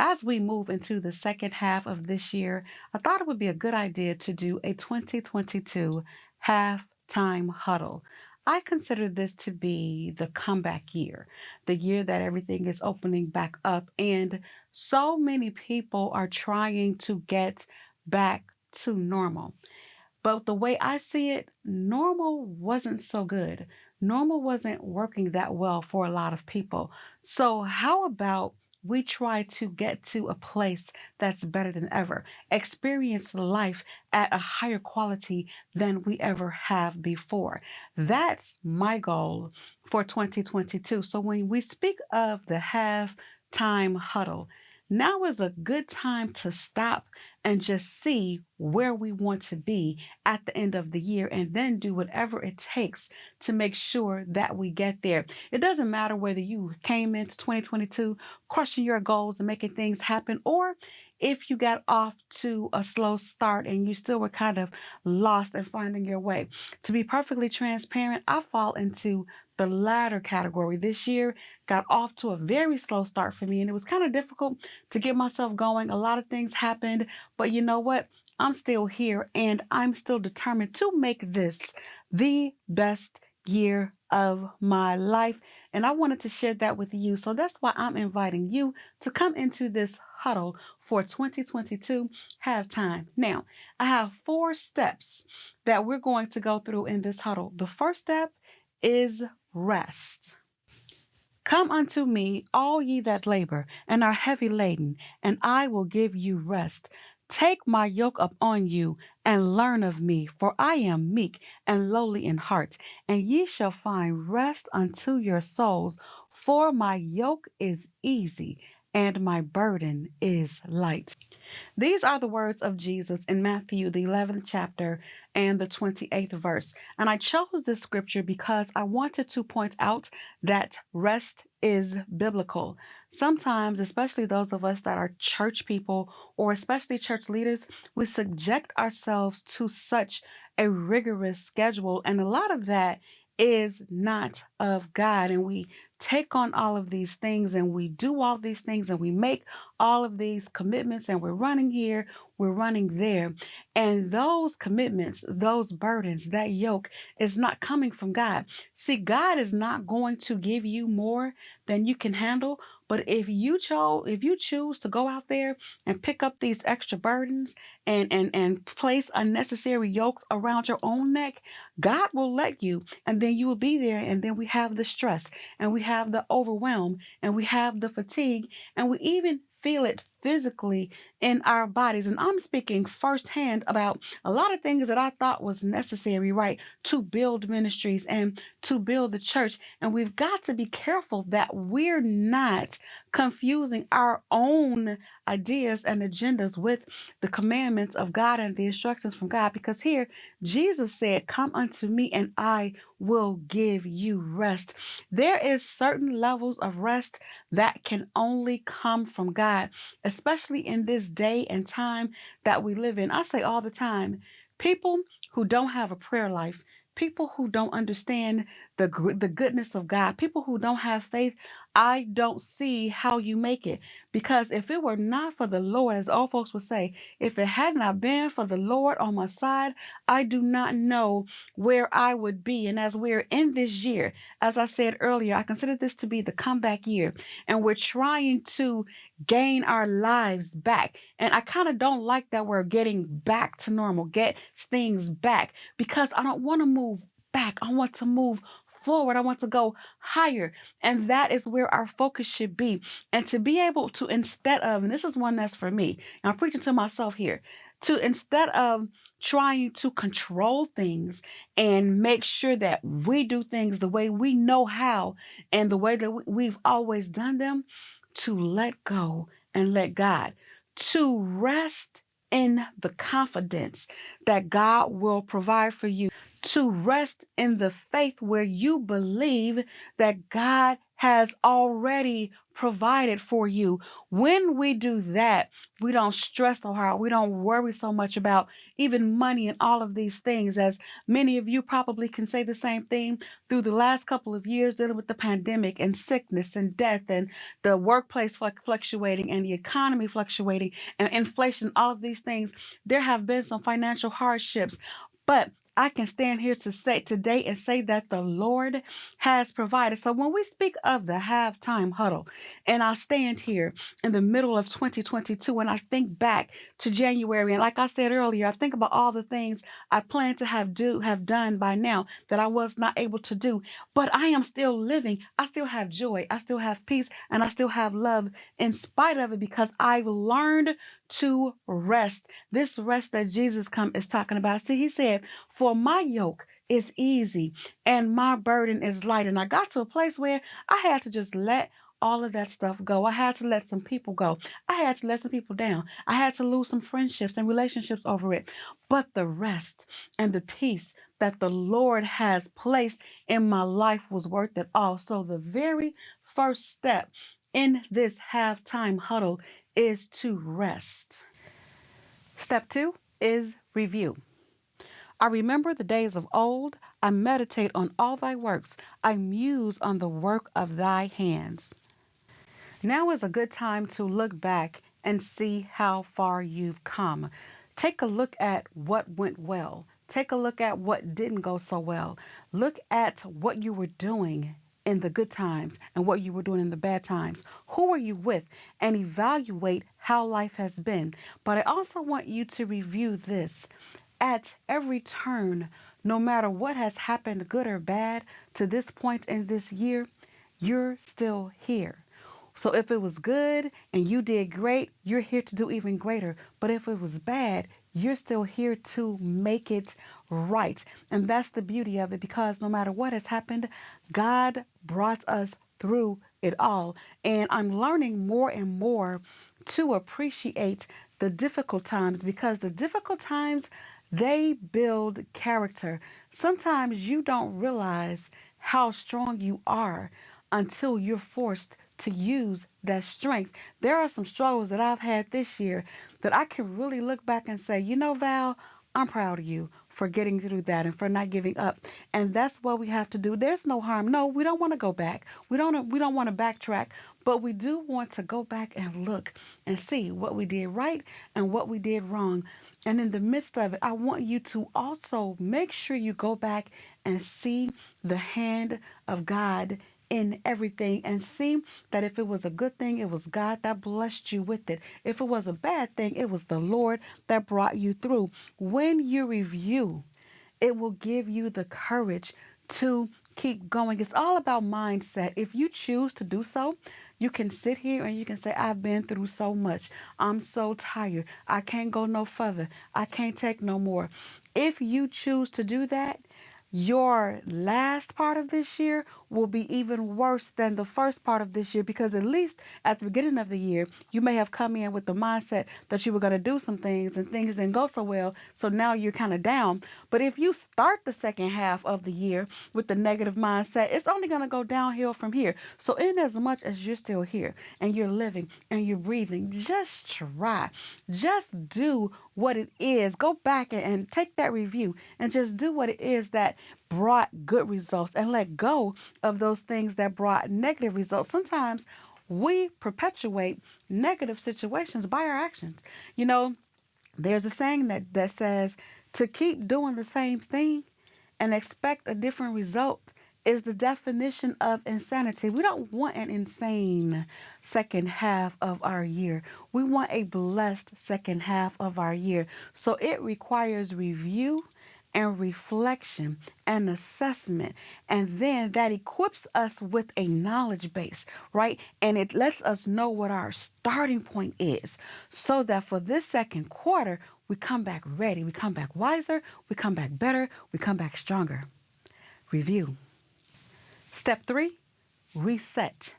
As we move into the second half of this year, I thought it would be a good idea to do a 2022 halftime huddle. I consider this to be the comeback year, the year that everything is opening back up, and so many people are trying to get back to normal. But the way I see it, normal wasn't so good. Normal wasn't working that well for a lot of people. So, how about we try to get to a place that's better than ever, experience life at a higher quality than we ever have before? That's my goal for 2022. So, when we speak of the halftime huddle, now is a good time to stop and just see where we want to be at the end of the year and then do whatever it takes to make sure that we get there. It doesn't matter whether you came into 2022 crushing your goals and making things happen, or if you got off to a slow start and you still were kind of lost and finding your way. To be perfectly transparent, I fall into the latter category. This year got off to a very slow start for me, and it was kind of difficult to get myself going. A lot of things happened, but you know what? I'm still here and I'm still determined to make this the best year of my life. And I wanted to share that with you. So that's why I'm inviting you to come into this huddle for 2022 halftime. Now, I have 4 steps that we're going to go through in this huddle. The first step is rest. Come unto me, all ye that labor and are heavy laden, and I will give you rest. Take my yoke upon you and learn of me, for I am meek and lowly in heart, and ye shall find rest unto your souls. For my yoke is easy and my burden is light. These are the words of Jesus in Matthew, the 11th chapter and the 28th verse. And I chose this scripture because I wanted to point out that rest is biblical. Sometimes, especially those of us that are church people or especially church leaders, we subject ourselves to such a rigorous schedule. And a lot of that is not of God. And we take on all of these things and we do all these things and we make all of these commitments and we're running here, we're running there. And those commitments, those burdens, that yoke is not coming from God. See, God is not going to give you more than you can handle. But if you choose to go out there and pick up these extra burdens and place unnecessary yokes around your own neck, God will let you. And then you will be there. And then we have the stress and we have the overwhelm and we have the fatigue and we even feel it physically in our bodies. And I'm speaking firsthand about a lot of things that I thought was necessary, right, to build ministries and to build the church. And we've got to be careful that we're not confusing our own ideas and agendas with the commandments of God and the instructions from God. Because here, Jesus said, "Come unto me and I will give you rest." There is certain levels of rest that can only come from God, especially in this day and time that we live in. I say all the time, people who don't have a prayer life, people who don't understand the goodness of God, people who don't have faith, I don't see how you make it. Because if it were not for the Lord, as old folks would say, if it had not been for the Lord on my side, I do not know where I would be. And as we're in this year, as I said earlier, I consider this to be the comeback year, and we're trying to gain our lives back. And I kind of don't like that we're getting back to normal, get things back, because I don't want to move back. I want to move forward. I want to go higher. And that is where our focus should be. And to be able to, instead of, and this is one that's for me, and I'm preaching to myself here, to instead of trying to control things and make sure that we do things the way we know how and the way that we've always done them, to let go and let God, to rest in the confidence that God will provide for you, to rest in the faith where you believe that God has already provided for you. When we do that, we don't stress so hard. We don't worry so much about even money and all of these things, as many of you probably can say the same thing through the last couple of years dealing with the pandemic and sickness and death and the workplace fluctuating and the economy fluctuating and inflation, all of these things. There have been some financial hardships, but I can stand here to say today and say that the Lord has provided. So when we speak of the halftime huddle, and I stand here in the middle of 2022 and I think back to January, and like I said earlier, I think about all the things I plan to have done by now that I was not able to do. But I am still living. I still have joy. I still have peace, and I still have love in spite of it because I've learned to rest. This rest that Jesus is talking about. See, he said, "For my yoke is easy and my burden is light." And I got to a place where I had to just let all of that stuff go. I had to let some people go. I had to let some people down. I had to lose some friendships and relationships over it. But the rest and the peace that the Lord has placed in my life was worth it all. So the very first step in this halftime huddle is to rest. Step 2 is review. I remember the days of old. I meditate on all thy works. I muse on the work of thy hands. Now is a good time to look back and see how far you've come. Take a look at what went well. Take a look at what didn't go so well. Look at what you were doing in the good times and what you were doing in the bad times. Who were you with? And evaluate how life has been. But I also want you to review this. At every turn, no matter what has happened, good or bad, to this point in this year, you're still here. So if it was good and you did great, you're here to do even greater. But if it was bad, you're still here to make it right. And that's the beauty of it, because no matter what has happened, God brought us through it all. And I'm learning more and more to appreciate the difficult times, because the difficult times, they build character. Sometimes you don't realize how strong you are until you're forced to use that strength. There are some struggles that I've had this year that I can really look back and say, you know, Val, I'm proud of you for getting through that and for not giving up. And that's what we have to do. There's no harm. No, we don't want to go back. We don't want to backtrack, but we do want to go back and look and see what we did right and what we did wrong. And in the midst of it, I want you to also make sure you go back and see the hand of God in everything, and see that if it was a good thing, it was God that blessed you with it. If it was a bad thing, it was the Lord that brought you through. When you review, it will give you the courage to keep going. It's all about mindset. If you choose to do so, you can sit here and you can say, I've been through so much. I'm so tired. I can't go no further. I can't take no more. If you choose to do that, your last part of this year will be even worse than the first part of this year, because at least at the beginning of the year, you may have come in with the mindset that you were going to do some things and things didn't go so well. So now you're kind of down. But if you start the second half of the year with the negative mindset, it's only going to go downhill from here. So in as much as you're still here and you're living and you're breathing, just try. Just do what it is. Go back and take that review and just do what it is that brought good results, and let go of those things that brought negative results. Sometimes we perpetuate negative situations by our actions. You know, there's a saying that says to keep doing the same thing and expect a different result is the definition of insanity. We don't want an insane second half of our year. We want a blessed second half of our year. So it requires review and reflection and assessment. And then that equips us with a knowledge base, right? And it lets us know what our starting point is, so that for this second quarter, we come back ready, we come back wiser, we come back better, we come back stronger. Review. Step 3, reset.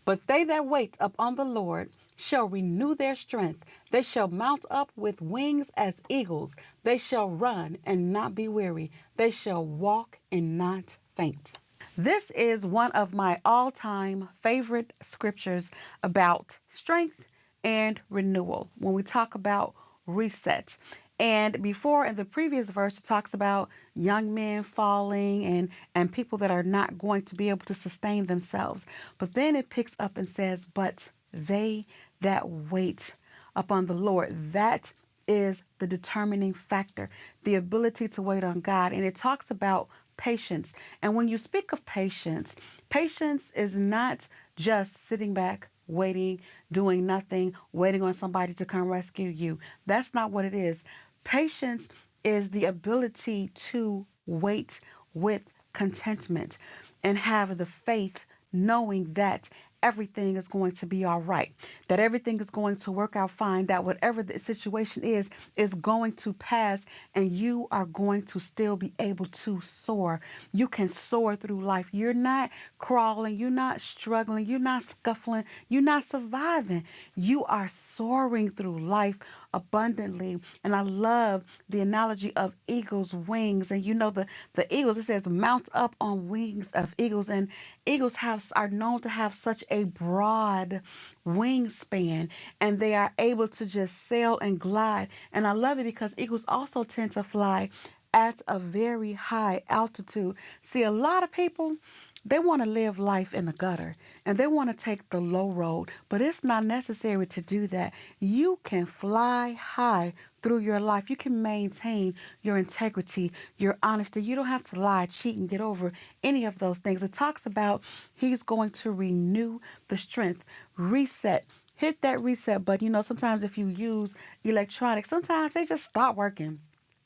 But they that wait upon the Lord shall renew their strength. They shall mount up with wings as eagles. They shall run and not be weary. They shall walk and not faint. This is one of my all time favorite scriptures about strength and renewal when we talk about reset. And before in the previous verse, it talks about young men falling and people that are not going to be able to sustain themselves. But then it picks up and says, but they that wait upon the Lord, that is the determining factor, the ability to wait on God. And it talks about patience. And when you speak of patience, patience is not just sitting back, waiting, doing nothing, waiting on somebody to come rescue you. That's not what it is. Patience is the ability to wait with contentment and have the faith knowing that everything is going to be all right, that everything is going to work out fine, that whatever the situation is going to pass, and you are going to still be able to soar. You can soar through life. You're not crawling, you're not struggling, you're not scuffling, you're not surviving. You are soaring through life abundantly. And I love the analogy of eagle's wings. And you know the eagles, it says mount up on wings of eagles. And eagles are known to have such a broad wingspan, and they are able to just sail and glide. And I love it because eagles also tend to fly at a very high altitude. See, a lot of people, they want to live life in the gutter and they want to take the low road, but it's not necessary to do that. You can fly high through your life. You can maintain your integrity, your honesty. You don't have to lie, cheat, and get over any of those things. It talks about he's going to renew the strength, reset. Hit that reset button. You know, sometimes if you use electronics, sometimes they just stop working.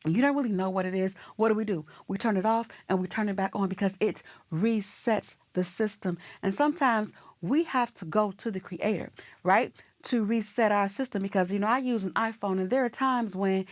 You don't really know what it is. What do? We turn it off and we turn it back on because it resets the system. And sometimes we have to go to the creator, right? To reset our system because, you know, I use an iPhone and there are times when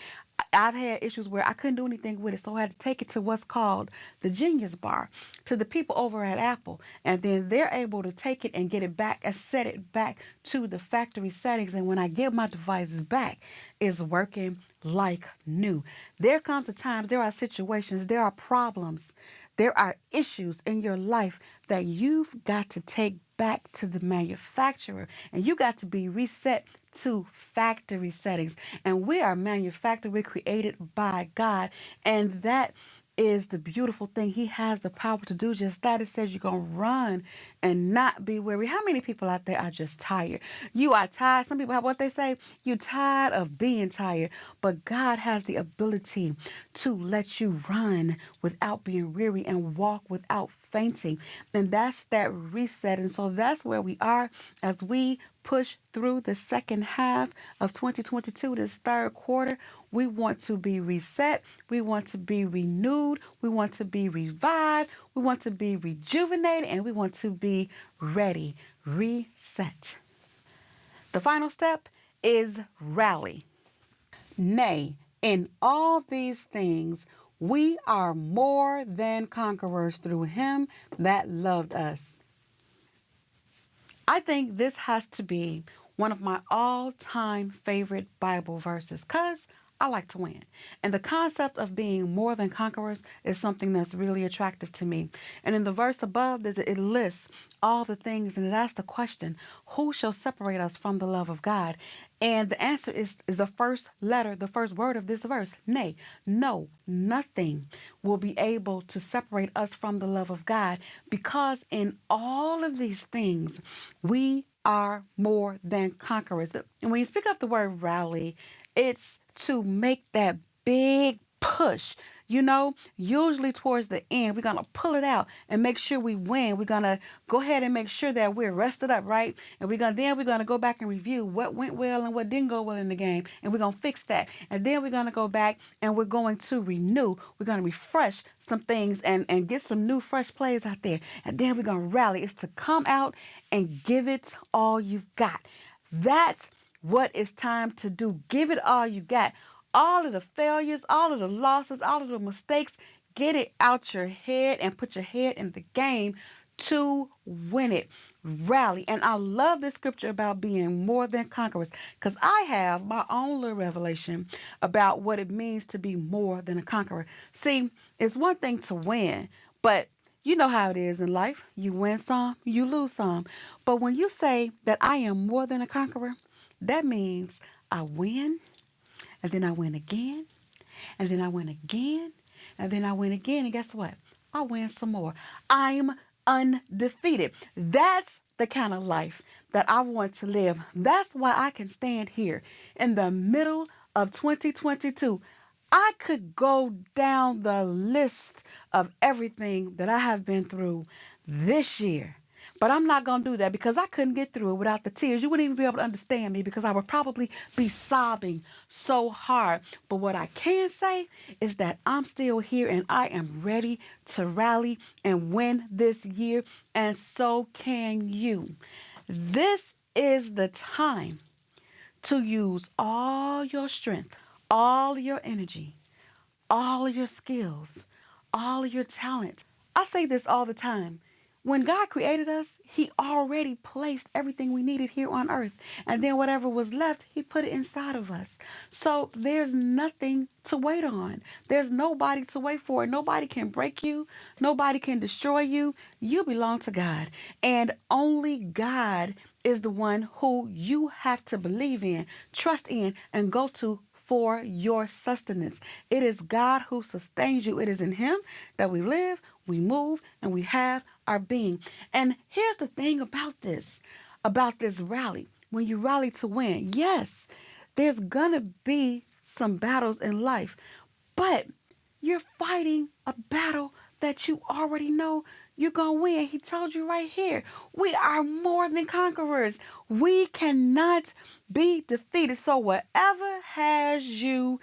I've had issues where I couldn't do anything with it. So I had to take it to what's called the Genius Bar to the people over at Apple. And then they're able to take it and get it back and set it back to the factory settings. And when I get my device back, it's working like new. There comes a time, there are situations, there are problems, there are issues in your life that you've got to take back to the manufacturer and you got to be reset to factory settings. And we are manufactured, we're created by God. And that is the beautiful thing. He has the power to do just that. It says you're going to run and not be weary. How many people out there are just tired? You are tired. Some people have what they say, you're tired of being tired. But God has the ability to let you run without being weary and walk without fainting. And that's that reset. And so that's where we are as we push through the second half of 2022, this third quarter. We want to be reset. We want to be renewed. We want to be revived. We want to be rejuvenated. And we want to be ready. Reset. The final step is rally. Nay, in all these things, we are more than conquerors through him that loved us. I think this has to be one of my all time favorite Bible verses because I like to win. And the concept of being more than conquerors is something that's really attractive to me. And in the verse above, it lists all the things and it asks the question, who shall separate us from the love of God? And the answer is the first letter, the first word of this verse. Nay, no, nothing will be able to separate us from the love of God because in all of these things, we are more than conquerors. And when you speak of the word rally, it's to make that big push. You know, usually towards the end, we're going to pull it out and make sure we win. We're going to go ahead and make sure that we're rested up, right? And we're going to go back and review what went well and what didn't go well in the game. And we're going to fix that. And then we're going to go back and we're going to renew. We're going to refresh some things and get some new fresh plays out there. And then we're going to rally. It's to come out and give it all you've got. That's what it's time to do. Give it all you got. All of the failures, all of the losses, all of the mistakes, get it out your head and put your head in the game to win it. rally. And I love this scripture about being more than conquerors because I have my own little revelation about what it means to be more than a conqueror. See, it's one thing to win, but you know how it is in life. You win some, you lose some. But when you say that I am more than a conqueror, that means I win, and then I win again, and then I win again, and then I win again. And guess what? I win some more. I'm undefeated. That's the kind of life that I want to live. That's why I can stand here in the middle of 2022. I could go down the list of everything that I have been through this year. But I'm not going to do that because I couldn't get through it without the tears. You wouldn't even be able to understand me because I would probably be sobbing so hard. But what I can say is that I'm still here and I am ready to rally and win this year. And so can you. This is the time to use all your strength, all your energy, all your skills, all your talent. I say this all the time. When God created us, He already placed everything we needed here on earth. And then whatever was left, He put it inside of us. So there's nothing to wait on. There's nobody to wait for. Nobody can break you. Nobody can destroy you. You belong to God. And only God is the one who you have to believe in, trust in, and go to for your sustenance. It is God who sustains you. It is in Him that we live, we move, and we have our being. And here's the thing about this rally. When you rally to win, yes, there's gonna be some battles in life, but you're fighting a battle that you already know you're going to win. He told you right here, we are more than conquerors. We cannot be defeated. So whatever has you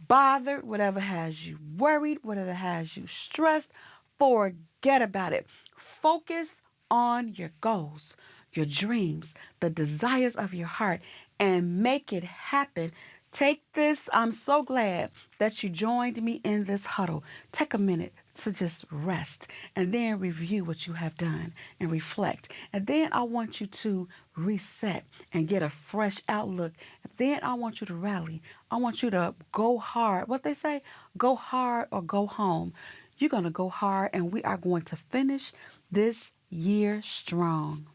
bothered, whatever has you worried, whatever has you stressed, forget about it. Focus on your goals, your dreams, the desires of your heart, and make it happen. Take this. I'm so glad that you joined me in this huddle. Take a minute to just rest and then review what you have done and reflect. And then I want you to reset and get a fresh outlook. Then I want you to rally. I want you to go hard. What they say, go hard or go home. You're going to go hard and we are going to finish this year strong.